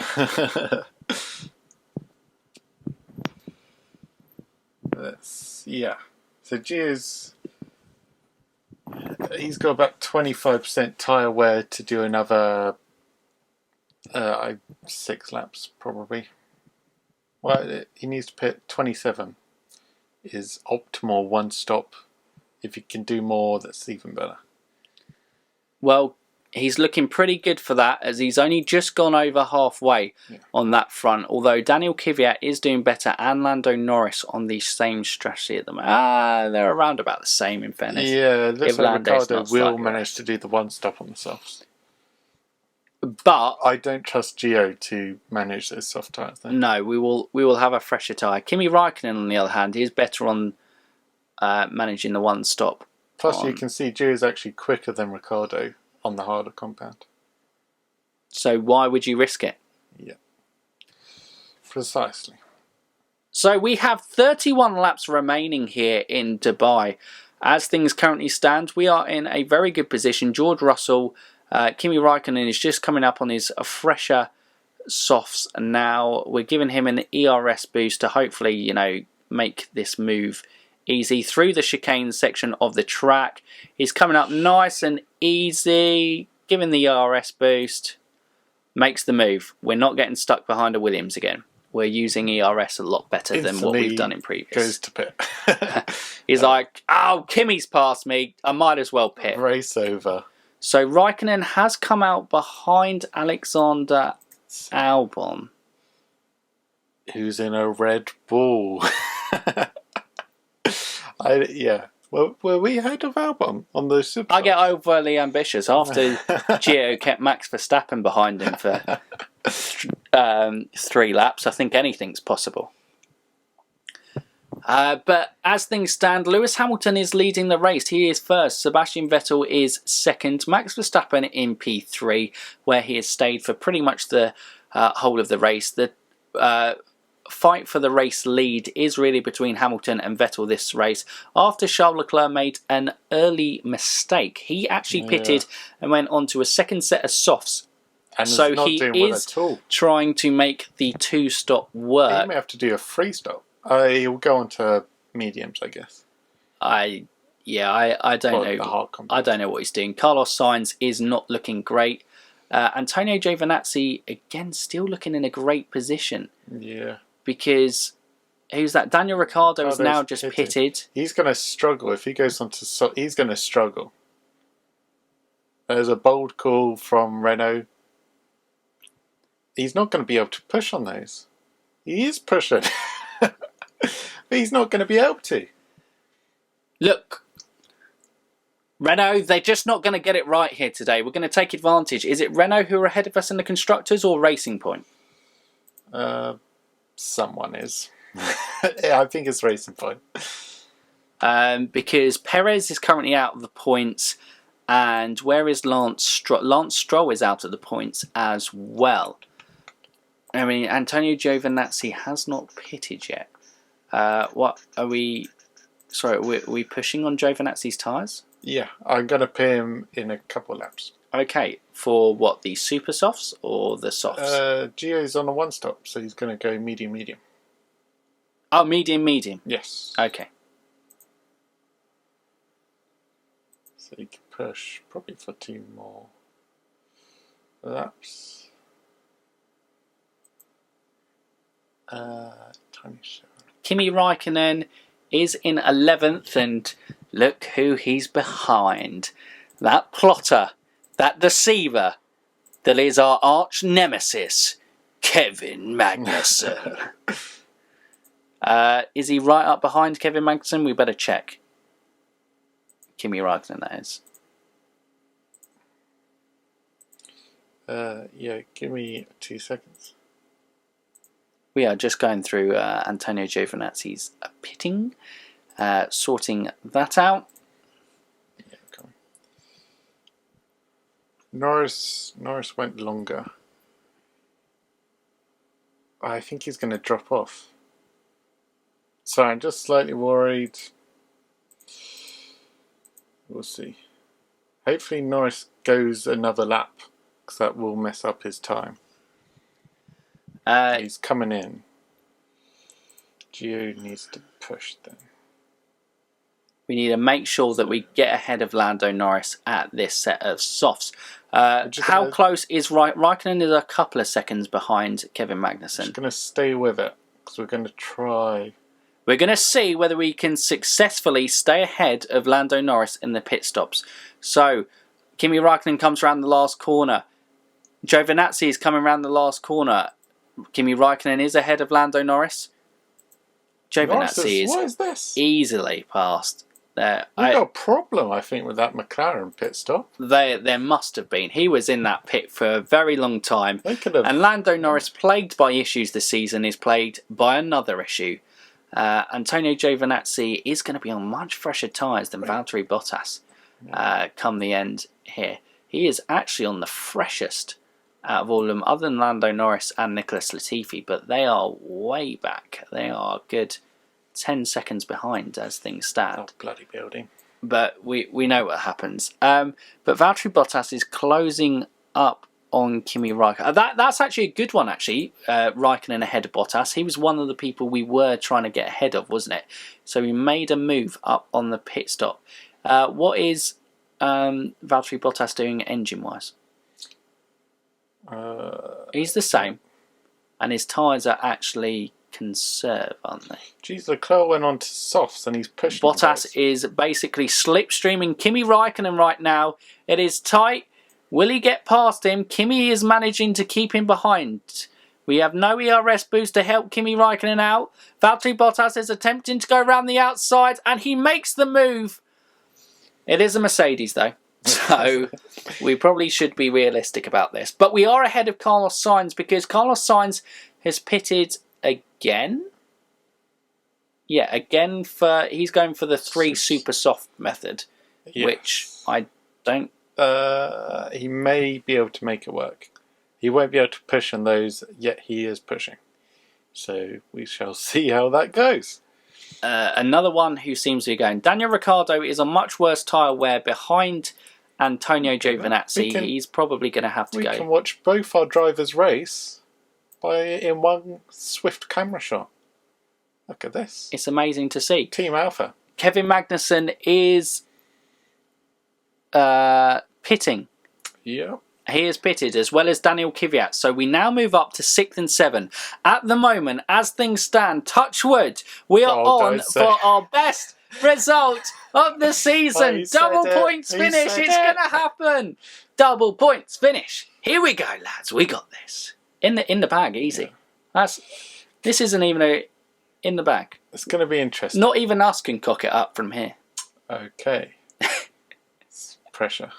B: So Gio's... He's got about 25% tyre wear to do another... 6 laps, probably. Well, he needs to pit 27. Is optimal 1 stop. If he can do more, that's even better.
A: Well, He's looking pretty good for that, as he's only just gone over halfway on that front. Although Daniel Kvyat is doing better, and Lando Norris on the same strategy at the moment. They're around about the same, in fairness.
B: Yeah, it looks like
A: Lando's
B: Ricciardo will manage to do the one stop on the softs.
A: But
B: I don't trust Gio to manage those soft tyres, though.
A: No, we will have a fresher tyre. Kimi Raikkonen, on the other hand, is better on managing the one stop.
B: Plus, you can see Gio is actually quicker than Ricciardo on the harder compound.
A: So why would you risk it?
B: Yeah. Precisely.
A: So we have 31 laps remaining here in Dubai. As things currently stand, we are in a very good position. George Russell, Kimi Raikkonen is just coming up on his fresher softs, and now we're giving him an ERS boost to hopefully, make this move easy through the chicane section of the track. He's coming up nice and easy, giving the ERS boost, makes the move. We're not getting stuck behind a Williams again. We're using ERS a lot better than what we've done in previous.
B: Goes to pit.
A: He's like, oh, Kimi's passed me, I might as well pit.
B: Race over.
A: So Raikkonen has come out behind Alexander Albon,
B: who's in a Red Bull. Were we ahead of Albon on the super?
A: I get overly ambitious after Gio kept Max Verstappen behind him for 3 laps. I think anything's possible. But as things stand, Lewis Hamilton is leading the race. He is first. Sebastian Vettel is second. Max Verstappen in P3, where he has stayed for pretty much the whole of the race. The fight for the race lead is really between Hamilton and Vettel this race, after Charles Leclerc made an early mistake. He actually pitted and went on to a second set of softs.
B: And
A: so he is trying to make the 2-stop work.
B: He may have to do a 3-stop. He'll go on to mediums, I guess.
A: I don't know. I don't know what he's doing. Carlos Sainz is not looking great. Antonio Giovinazzi, again, still looking in a great position.
B: Yeah.
A: Because who's that? Daniel Ricciardo has now just pitted.
B: He's going to struggle if he goes on to. He's going to struggle. There's a bold call from Renault. He's not going to be able to push on those. He is pushing. But he's not going to be able to.
A: Look, Renault, they're just not going to get it right here today. We're going to take advantage. Is it Renault who are ahead of us in the Constructors or Racing Point?
B: Someone is. I think it's Racing Point.
A: Because Perez is currently out of the points. And where is Lance Stroll? Lance Stroll is out of the points as well. I mean, Antonio Giovinazzi has not pitted yet. What are we... Sorry, are we pushing on Giovinazzi's tyres?
B: Yeah, I'm going to pay him in a couple of laps.
A: Okay, for what, the super softs or the softs?
B: Gio's on a 1-stop, so he's going to go medium.
A: Oh, medium.
B: Yes.
A: Okay.
B: So he can push probably for 2 more laps. Tiny show.
A: Kimi Raikkonen is in 11th, and look who he's behind. That plotter, that deceiver, that is our arch nemesis, Kevin Magnussen. Is he right up behind Kevin Magnussen? We better check. Kimi Raikkonen, that is.
B: Yeah, give me 2 seconds.
A: We are just going through Antonio Giovinazzi's pitting, sorting that out.
B: Yeah, come on. Norris went longer. I think he's going to drop off. So I'm just slightly worried. We'll see. Hopefully Norris goes another lap, because that will mess up his time. He's coming in. Gio needs to push then.
A: We need to make sure that we get ahead of Lando Norris at this set of softs. How close is Raikkonen? Is a couple of seconds behind Kevin Magnussen.
B: Just going to stay with it, because we're going to try.
A: We're going to see whether we can successfully stay ahead of Lando Norris in the pit stops. So, Kimi Raikkonen comes around the last corner. Giovinazzi is coming around the last corner. Kimi Raikkonen is ahead of Lando Norris. Giovinazzi
B: What is
A: is
B: this?
A: easily past there.
B: We've got a problem, I think, with that McLaren pit stop.
A: There must have been. He was in that pit for a very long time.
B: They could have.
A: And Lando Norris, plagued by issues this season, is plagued by another issue. Antonio Giovinazzi is going to be on much fresher tyres than Valtteri Bottas come the end here. He is actually on the freshest out of all of them, other than Lando Norris and Nicholas Latifi, but they are way back. They are a good 10 seconds behind as things stand.
B: Oh, bloody building.
A: But we know what happens. But Valtteri Bottas is closing up on Kimi Raikkonen. That's actually a good one, actually. Raikkonen ahead of Bottas. He was one of the people we were trying to get ahead of, wasn't it? So he made a move up on the pit stop. What is Valtteri Bottas doing engine-wise? He's the same. And his tyres are actually conserve, aren't they?
B: Geez, Leclerc went on to softs and he's pushing.
A: Bottas is basically slipstreaming Kimi Raikkonen right now. It is tight. Will he get past him? Kimi is managing to keep him behind. We have no ERS boost to help Kimi Raikkonen out. Valtteri Bottas is attempting to go around the outside and he makes the move. It is a Mercedes though. So we probably should be realistic about this. But we are ahead of Carlos Sainz because Carlos Sainz has pitted again. Yeah, again he's going for the 3 super soft method, which I don't.
B: He may be able to make it work. He won't be able to push on those, yet he is pushing. So we shall see how that goes.
A: Another one who seems to be going. Daniel Ricciardo is on much worse tyre wear behind Antonio Giovinazzi. He's probably going to have to go.
B: We can watch both our drivers race in one swift camera shot. Look at this.
A: It's amazing to see.
B: Team Alfa.
A: Kevin Magnussen is pitting.
B: Yeah.
A: He is pitted, as well as Daniel Kvyat. So we now move up to 6th and 7th. At the moment, as things stand, touch wood, we are on for our best result of the season. Double points finish. It's going to happen. Double points finish. Here we go, lads. We got this. In the bag, easy. Yeah. This isn't even in the bag.
B: It's going to be interesting.
A: Not even us can cock it up from here.
B: Okay. It's pressure.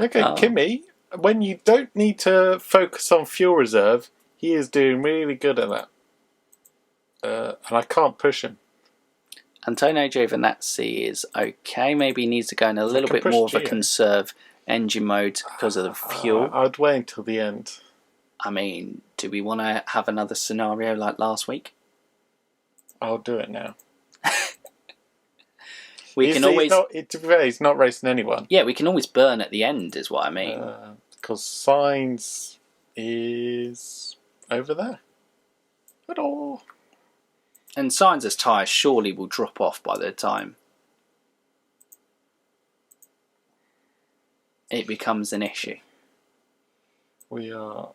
B: Look at Kimi. When you don't need to focus on fuel reserve, he is doing really good at that. And I can't push him.
A: Antonio Giovinazzi is okay. Maybe he needs to go in a little bit more of a conserve engine mode because of the fuel.
B: I'd wait until the end.
A: I mean, do we want to have another scenario like last week?
B: I'll do it now.
A: He's
B: not racing anyone.
A: Yeah, we can always burn at the end, is what I mean.
B: Because Sainz is over there. At all.
A: And Sainz's tyres surely will drop off by the time it becomes an issue.
B: We're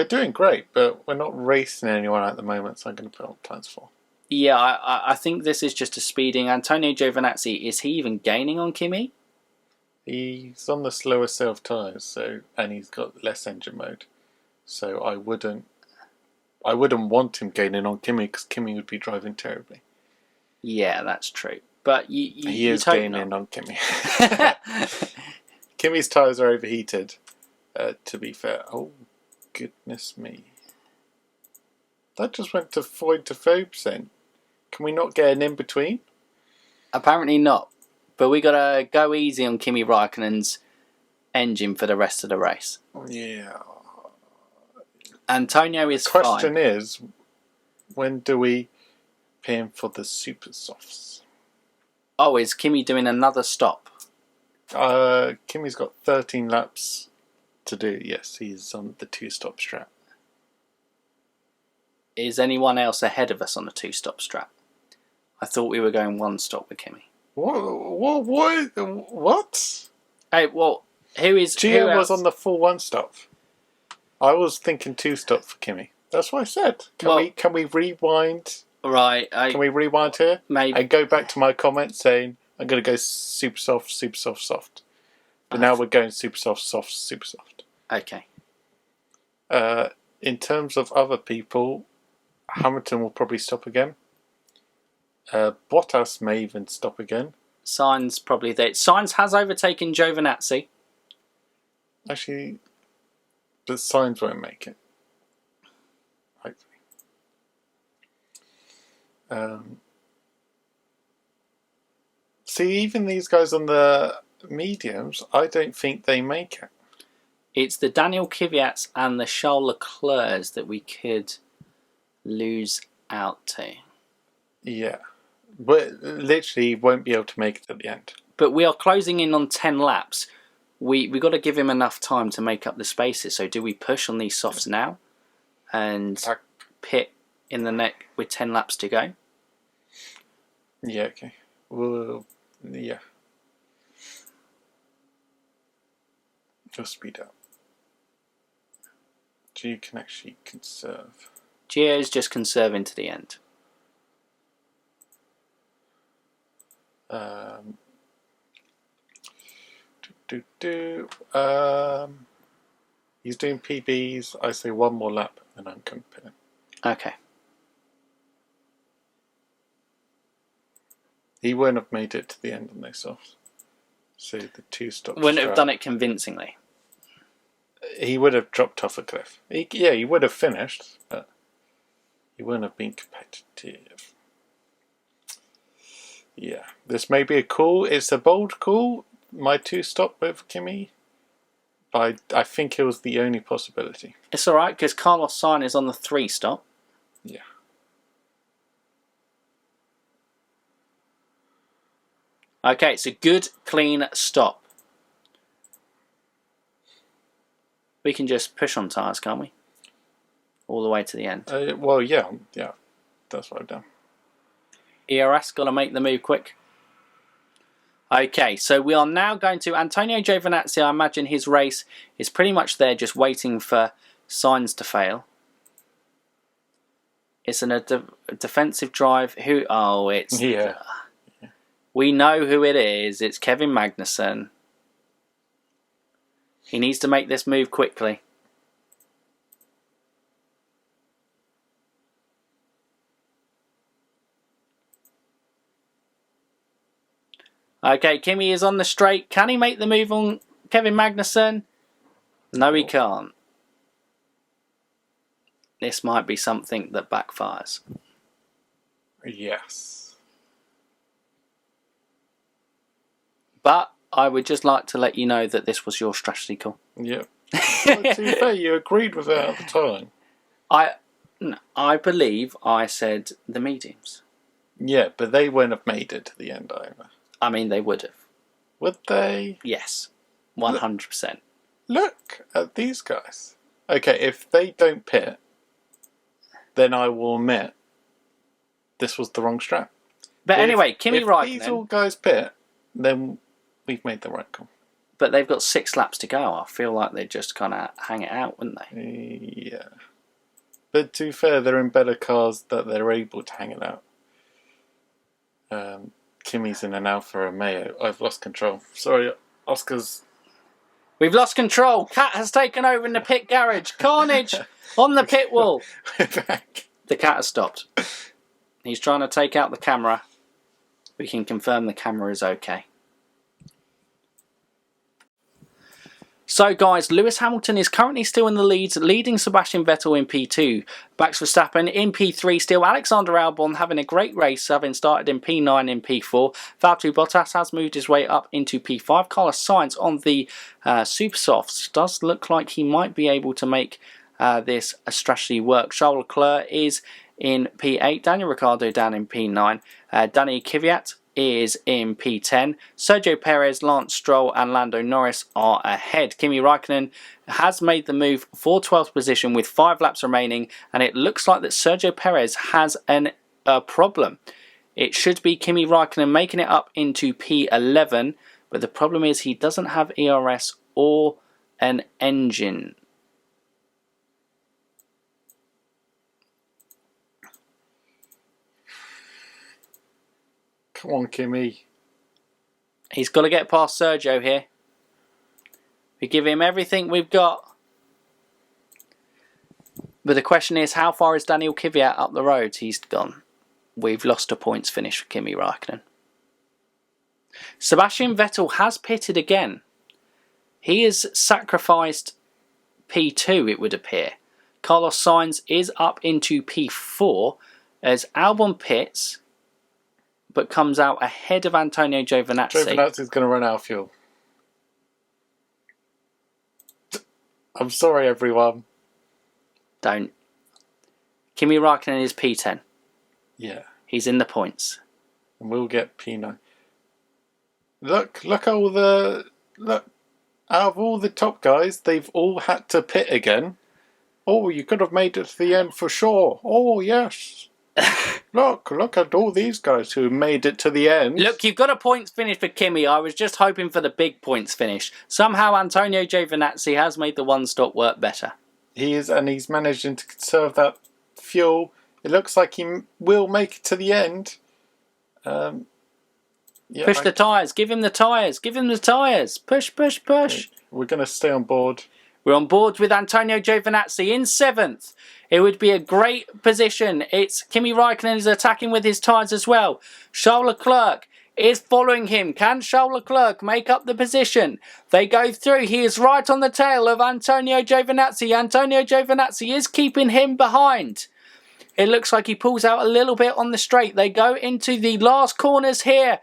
B: doing great, but we're not racing anyone at the moment, so I'm going to put on plans for.
A: Yeah, I think this is just a speeding. Antonio Giovinazzi, is he even gaining on Kimi?
B: He's on the slower set of tyres, and he's got less engine mode. So I wouldn't want him gaining on Kimi because Kimi would be driving terribly. Yeah,
A: that's true. But
B: he is gaining on Kimi. Kimi's tyres are overheated, to be fair. Oh, goodness me. That just went to 40%. Can we not get an in-between?
A: Apparently not. But we got to go easy on Kimi Raikkonen's engine for the rest of the race.
B: Yeah.
A: Antonio is fine.
B: The question is, when do we pay him for the super softs?
A: Oh, is Kimi doing another stop?
B: Kimi's got 13 laps to do. Yes, he's on the 2-stop strat.
A: Is anyone else ahead of us on the 2-stop strat? I thought we were going 1 stop with Kimi.
B: What?
A: Hey, well,
B: Gio was on the full 1-stop. I was thinking 2-stop for Kimi. That's what I said. Can we rewind?
A: Right.
B: Can we rewind here?
A: Maybe.
B: And go back to my comment saying, I'm going to go super soft, super soft, soft. But now we're going super soft, soft, super soft.
A: Okay.
B: In terms of other people, Hamilton will probably stop again. Bottas may even stop again.
A: Sainz probably there. Sainz has overtaken Giovinazzi.
B: Actually, the Sainz won't make it. Hopefully. See, even these guys on the mediums, I don't think they make it.
A: It's the Daniel Kvyats and the Charles Leclerc's that we could lose out to.
B: Yeah. But literally won't be able to make it at the end.
A: But we are closing in on 10 laps. We got to give him enough time to make up the spaces. So do we push on these softs now and pit in the neck with 10 laps to go?
B: Yeah, okay. Well, yeah. Just speed up. So you can actually conserve.
A: Gio's just conserving to the end.
B: He's doing PBs. I say one more lap and I'm going to pin him.
A: Okay.
B: He won't have made it to the end on those softs. So the 2 stops.
A: Wouldn't have done it convincingly.
B: He would have dropped off a cliff. He would have finished, but he wouldn't have been competitive. Yeah, this may be a call. It's a bold call. My 2 stop with Kimi. But I think it was the only possibility.
A: It's alright because Carlos Sainz is on the 3 stop.
B: Yeah.
A: Okay, it's a good, clean stop. We can just push on tyres, can't we? All the way to the end.
B: Well, yeah. That's what I've done.
A: ERS got to make the move quick. Okay, so we are now going to Antonio Giovinazzi. I imagine his race is pretty much there, just waiting for Sainz to fail. It's a defensive drive.
B: Yeah.
A: We know who it is. It's Kevin Magnussen. He needs to make this move quickly. Okay, Kimi is on the straight. Can he make the move on Kevin Magnussen? No, he can't. This might be something that backfires.
B: Yes.
A: But I would just like to let you know that this was your strategy call.
B: Yeah. Well, to be fair, you agreed with it at the time.
A: I believe I said the mediums.
B: Yeah, but they wouldn't have made it to the end either.
A: I mean, they would have.
B: Would they?
A: Yes. 100%.
B: Look at these guys. Okay, if they don't pit, then I will admit this was the wrong strat.
A: But anyway, Kimi Raikkonen.
B: If these all guys pit, then we've made the right call.
A: But they've got 6 laps to go. I feel like they'd just kind of hang it out, wouldn't they?
B: Yeah. But to be fair, they're in better cars that they're able to hang it out. Kimi's in an Alfa Romeo. I've lost control. Sorry, Oscar's...
A: We've lost control. Cat has taken over in the pit garage. Carnage on the pit wall.
B: We're back.
A: The cat has stopped. He's trying to take out the camera. We can confirm the camera is okay. So guys, Lewis Hamilton is currently still in the lead, leading Sebastian Vettel in P2. Max Verstappen in P3 still. Alexander Albon having a great race, having started in P9 in P4. Valtteri Bottas has moved his way up into P5. Carlos Sainz on the Super Softs does look like he might be able to make this strategy work. Charles Leclerc is in P8. Daniel Ricciardo down in P9. Danny Kvyat is in P10. Sergio Perez, Lance Stroll and Lando Norris are ahead. Kimi Raikkonen has made the move for 12th position with 5 laps remaining, and it looks like that Sergio Perez has a problem. It should be Kimi Raikkonen making it up into P11, but the problem is he doesn't have ERS or an engine.
B: Come on, Kimi.
A: He's got to get past Sergio here. We give him everything we've got. But the question is, how far is Daniel Kvyat up the road? He's gone. We've lost a points finish for Kimi Räikkönen. Sebastian Vettel has pitted again. He has sacrificed P2, it would appear. Carlos Sainz is up into P4 as Albon pits, but comes out ahead of Antonio Giovinazzi.
B: Giovinazzi's going to run out of fuel. I'm sorry, everyone.
A: Don't. Kimi Räikkönen is P10.
B: Yeah.
A: He's in the points.
B: And we'll get P9. Look out of all the top guys, they've all had to pit again. Oh, you could have made it to the end for sure. Oh, yes. Look at all these guys who made it to the end.
A: Look, you've got a points finish for Kimi. I was just hoping for the big points finish. Somehow Antonio Giovinazzi has made the one-stop work better.
B: He's managing to conserve that fuel. It looks like he will make it to the end.
A: Push the tyres. Give him the tyres. Give him the tyres. Push.
B: We're going to stay on board.
A: We're on board with Antonio Giovinazzi in 7th. It would be a great position. It's Kimi Räikkönen is attacking with his tyres as well. Charles Leclerc is following him. Can Charles Leclerc make up the position? They go through. He is right on the tail of Antonio Giovinazzi. Antonio Giovinazzi is keeping him behind. It looks like he pulls out a little bit on the straight. They go into the last corners here.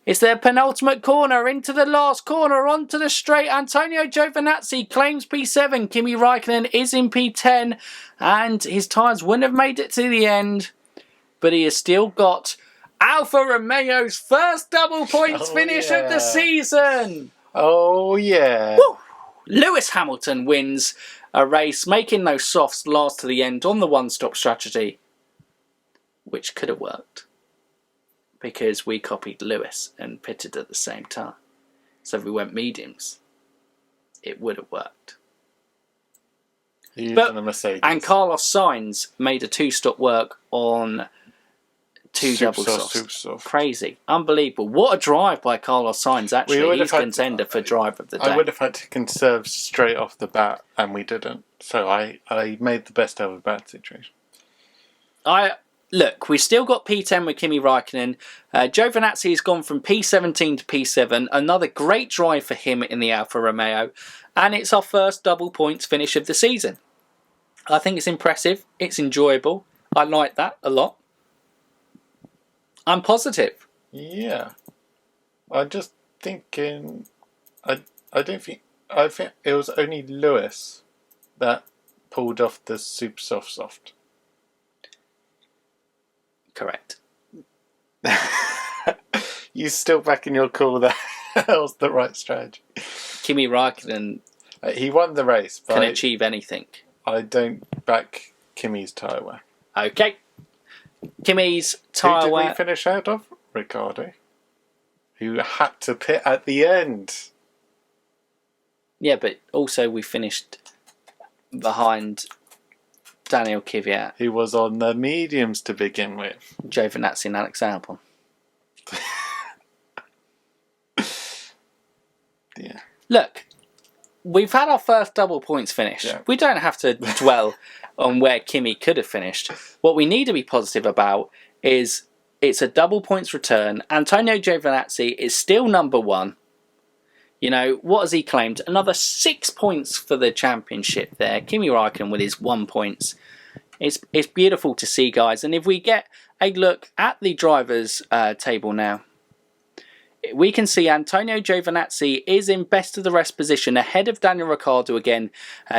A: It's their penultimate corner, into the last corner, onto the straight. Antonio Giovinazzi claims P7. Kimi Räikkönen is in P10, and his tyres wouldn't have made it to the end, but he has still got Alfa Romeo's first double points finish of the season.
B: Oh, yeah.
A: Woo! Lewis Hamilton wins a race, making those softs last to the end on the one-stop strategy, which could have worked, because we copied Lewis and pitted at the same time. So if we went mediums, it would have worked.
B: But, a Mercedes.
A: And Carlos Sainz made a 2-stop work on 2 double softs. Crazy. Unbelievable. What a drive by Carlos Sainz, actually. He's contender for drive of the day.
B: I would have had to conserve straight off the bat, and we didn't. So I made the best out of a bad situation.
A: Look, we've still got P10 with Kimi Räikkönen. Giovinazzi has gone from P17 to P7. Another great drive for him in the Alfa Romeo. And it's our first double points finish of the season. I think it's impressive. It's enjoyable. I like that a lot. I'm positive.
B: Yeah. I'm just thinking... I think it was only Lewis that pulled off the super soft.
A: Correct.
B: You still back in your call that was the right strategy.
A: Kimi Räikkönen
B: he won the race, but
A: can achieve anything.
B: I don't back Kimi's tyre wear.
A: Okay. Kimi's tyre wear.
B: Who did we finish out of? Ricciardo, who had to pit at the end.
A: Yeah, but also we finished behind Daniel Kvyat,
B: who was on the mediums to begin with.
A: Giovinazzi and Alex Albon.
B: Yeah.
A: Look, we've had our first double points finish. Yeah. We don't have to dwell on where Kimi could have finished. What we need to be positive about is it's a double points return. Antonio Giovinazzi is still number 1. You know, what has he claimed? Another 6 points for the championship there. Kimi Räikkönen with his 1 point. It's beautiful to see, guys. And if we get a look at the drivers' table now, we can see Antonio Giovinazzi is in best of the rest position, ahead of Daniel Ricciardo again,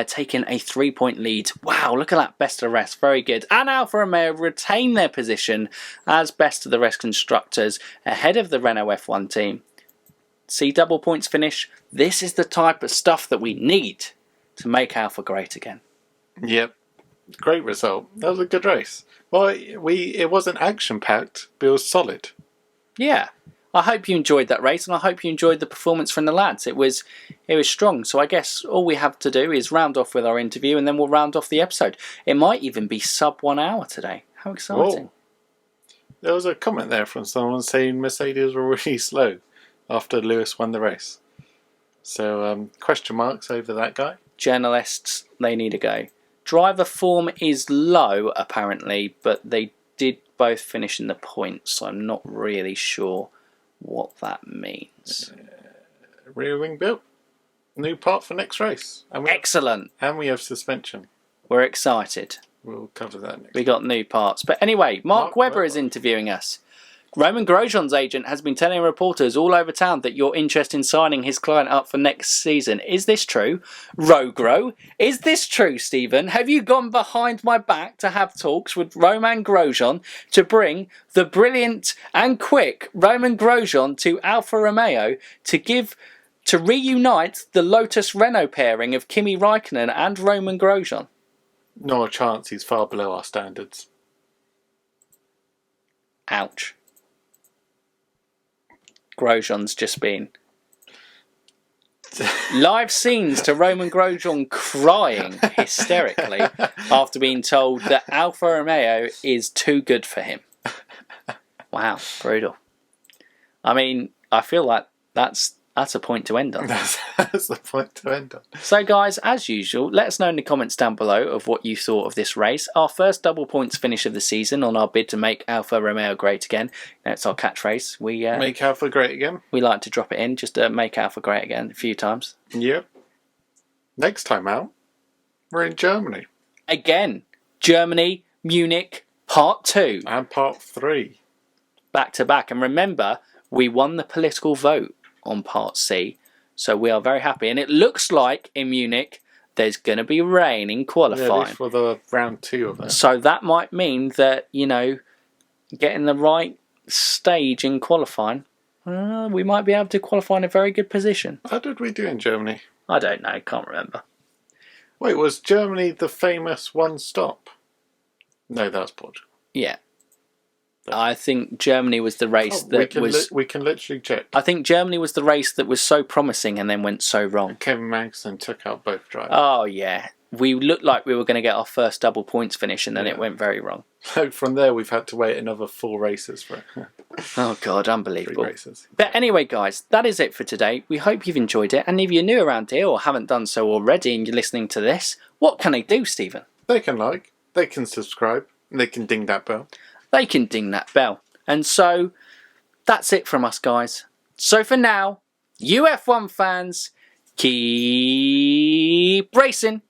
A: taking a 3-point lead. Wow, look at that, best of the rest, very good. And Alfa Romeo retain their position as best of the rest constructors, ahead of the Renault F1 team. See, double points finish. This is the type of stuff that we need to make Alfa great again.
B: Yep, great result. That was a good race. Well, it wasn't action-packed, but it was solid.
A: Yeah. I hope you enjoyed that race, and I hope you enjoyed the performance from the lads. It was strong. So I guess all we have to do is round off with our interview, and then we'll round off the episode. It might even be sub 1 hour today. How exciting!
B: Whoa. There was a comment there from someone saying Mercedes were really slow. after Lewis won the race. So question marks over that guy.
A: Journalists, they need to go. Driver form is low, apparently, but they did both finish in the points, so I'm not really sure what that means.
B: Rear wing built. New part for next race. And
A: Excellent.
B: And we have suspension.
A: We're excited.
B: We'll cover that next.
A: We got new parts. But anyway, Mark Webber is interviewing us. Roman Grosjean's agent has been telling reporters all over town that you're interested in signing his client up for next season. Is this true? Rogro, is this true, Stephen? Have you gone behind my back to have talks with Roman Grosjean to bring the brilliant and quick Roman Grosjean to Alfa Romeo to reunite the Lotus Renault pairing of Kimi Raikkonen and Roman Grosjean?
B: Not a chance. He's far below our standards.
A: Ouch. Grosjean's just been live scenes to Roman Grosjean crying hysterically after being told that Alfa Romeo is too good for him. Wow, brutal. I mean, I feel like that's a point to end on.
B: That's the point to end on.
A: So guys, as usual, let us know in the comments down below of what you thought of this race. Our first double points finish of the season on our bid to make Alfa Romeo great again. That's our catchphrase. We
B: make Alfa great again.
A: We like to drop it in, just to make Alfa great again a few times.
B: Yep. Next time out, we're in Germany.
A: Again, Germany, Munich, part 2.
B: And part 3.
A: Back to back. And remember, we won the political vote on part C, so we are very happy. And it looks like in Munich there's going to be rain in qualifying.
B: Yeah, for the round 2 of that.
A: So that might mean that, you know, getting the right stage in qualifying, we might be able to qualify in a very good position.
B: How did we do in Germany?
A: I don't know, can't remember.
B: Wait, was Germany the famous one stop? No, that's Portugal.
A: Yeah. I think Germany was the race that
B: we can literally check.
A: I think Germany was the race that was so promising and then went so wrong.
B: Kevin Magnussen took out both drivers.
A: Oh, yeah. We looked like we were going to get our first double points finish and then it went very wrong.
B: So from there, we've had to wait another 4 races for it.
A: Oh, God, unbelievable.
B: 3 races.
A: But anyway, guys, that is it for today. We hope you've enjoyed it. And if you're new around here or haven't done so already and you're listening to this, what can they do, Stephen?
B: They can like, they can subscribe, and they can ding that bell.
A: They can ding that bell. And so, that's it from us, guys. So for now, you F1 fans, keep racing.